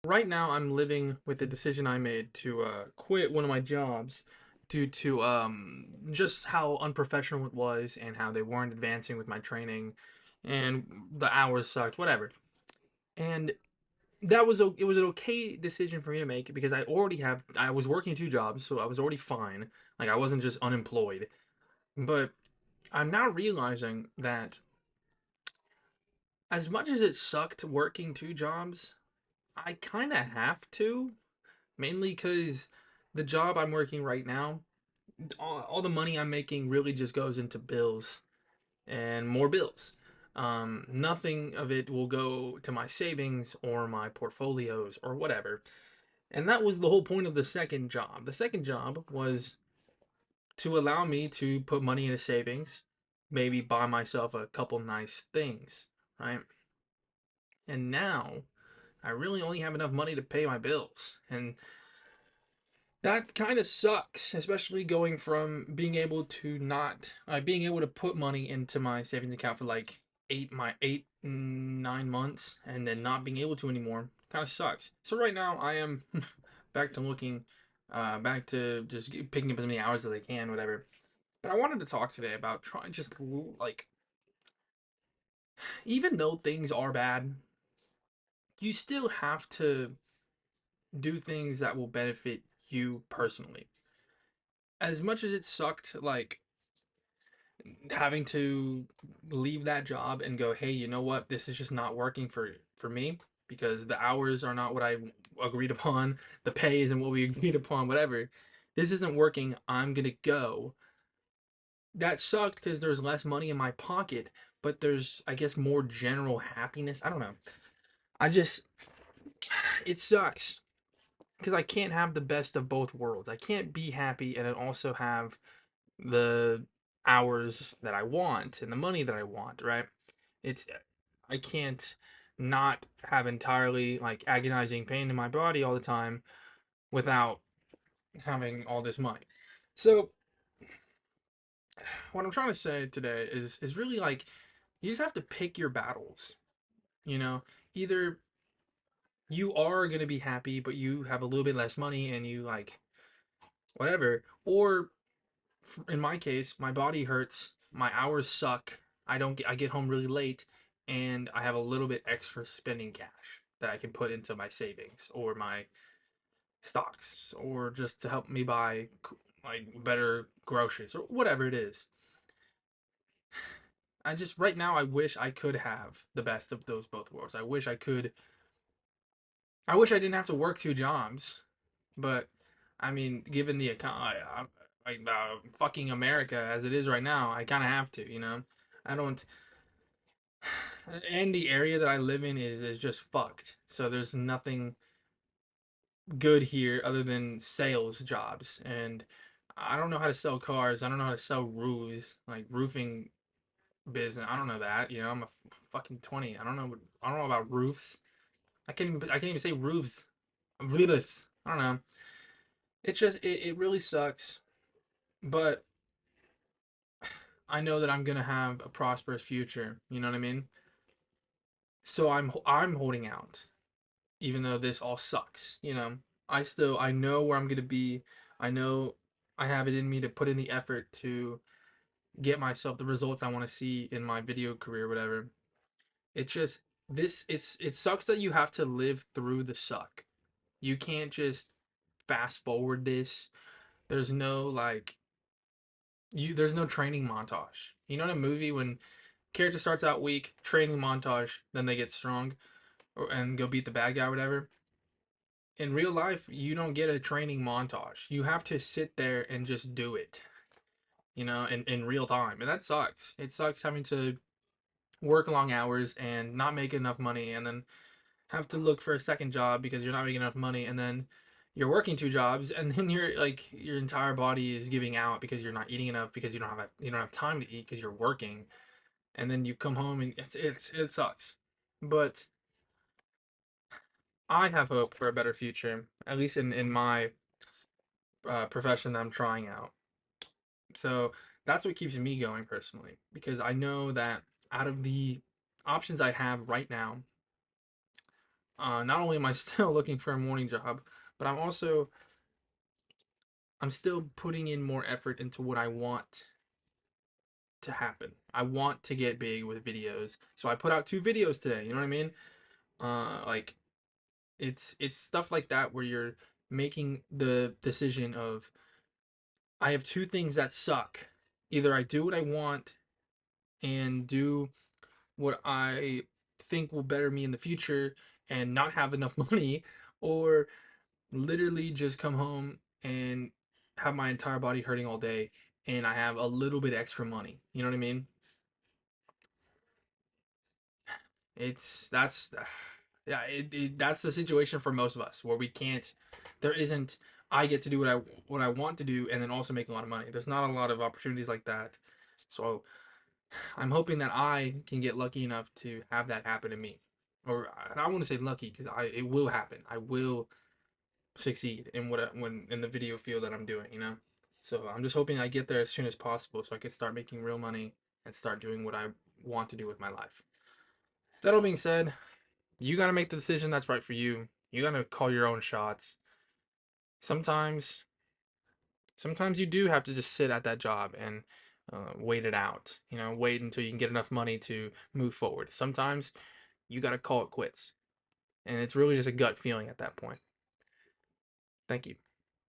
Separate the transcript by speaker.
Speaker 1: Right now, I'm living with the decision I made to quit one of my jobs due to just how unprofessional it was and how they weren't advancing with my training and the hours sucked, whatever. And it was an okay decision for me to make because I was working two jobs, so I was already fine. Like I wasn't just unemployed. But I'm now realizing that as much as it sucked working two jobs, I kind of have to. Mainly because the job I'm working right now, all the money I'm making really just goes into bills and more bills. Nothing of it will go to my savings or my portfolios or whatever. And that was the whole point of the second job. The second job was to allow me to put money into savings, maybe buy myself a couple nice things, right? And now I really only have enough money to pay my bills. And that kind of sucks, especially going from being able to not being able to put money into my savings account for like 9 months and then not being able to anymore. Kind of sucks. So right now I am back to looking, back to just picking up as many hours as I can, whatever. But I wanted to talk today about trying just like even though things are bad, you still have to do things that will benefit you personally. As much as it sucked, like having to leave that job and go, hey, you know what? This is just not working for me because the hours are not what I agreed upon, the pay isn't what we agreed upon, whatever. This isn't working. I'm gonna go. That sucked because there's less money in my pocket, but there's I guess more general happiness. I don't know. I just it sucks because I can't have the best of both worlds. I can't be happy and then also have the hours that I want and the money that I want, right? It's I can't not have entirely like agonizing pain in my body all the time without having all this money. So what I'm trying to say today is really like you just have to pick your battles. You know, either you are going to be happy but you have a little bit less money and you like whatever, or in my case, my body hurts, my hours suck. I get home really late and I have a little bit extra spending cash that I can put into my savings or my stocks or just to help me buy like better groceries or whatever it is. I just right now I wish I could have the best of those both worlds. I wish I didn't have to work two jobs, but I mean, given the fucking America as it is right now, I kind of have to, you know. I don't, and the area that I live in is just fucked. So there's nothing good here other than sales jobs, and I don't know how to sell cars. I don't know how to sell roofs, like roofing business. I don't know that, you know. I'm a fucking 20. I don't know about roofs. I can't even say roofs. Roofs. I don't know. It really sucks, but I know that I'm gonna have a prosperous future. You know what I mean? So I'm holding out, even though this all sucks. You know, I know where I'm gonna be. I know I have it in me to put in the effort to get myself the results I want to see in my video career, whatever. It just it sucks that you have to live through the suck. You can't just fast forward this. There's no like there's no training montage. You know in a movie when character starts out weak, training montage, then they get strong and go beat the bad guy or whatever. In real life, you don't get a training montage. You have to sit there and just do it, you know, in real time. And that sucks. It sucks having to work long hours and not make enough money and then have to look for a second job because you're not making enough money and then you're working two jobs and then you're like your entire body is giving out because you're not eating enough because you don't have time to eat because you're working and then you come home and it sucks. But I have hope for a better future, at least in my profession that I'm trying out. So that's what keeps me going personally, because I know that out of the options I have right now, Not only am I still looking for a morning job, but I'm still putting in more effort into what I want to happen. I want to get big with videos. So I put out 2 videos today, you know what I mean? Like it's stuff like that where you're making the decision of I have 2 things that suck. Either I do what I want and do what I think will better me in the future and not have enough money, or literally just come home and have my entire body hurting all day and I have a little bit extra money. You know what I mean? It's that's yeah, that's the situation for most of us where we can't there isn't I get to do what I want to do and then also make a lot of money. There's not a lot of opportunities like that. So I'm hoping that I can get lucky enough to have that happen to me. Or I don't want to say lucky because I it will happen. I will succeed in when in the video field that I'm doing, you know? So I'm just hoping I get there as soon as possible so I can start making real money and start doing what I want to do with my life. That all being said, you got to make the decision that's right for you. You got to call your own shots. Sometimes sometimes you do have to just sit at that job and wait it out. You know, wait until you can get enough money to move forward. Sometimes you got to call it quits. And it's really just a gut feeling at that point. Thank you.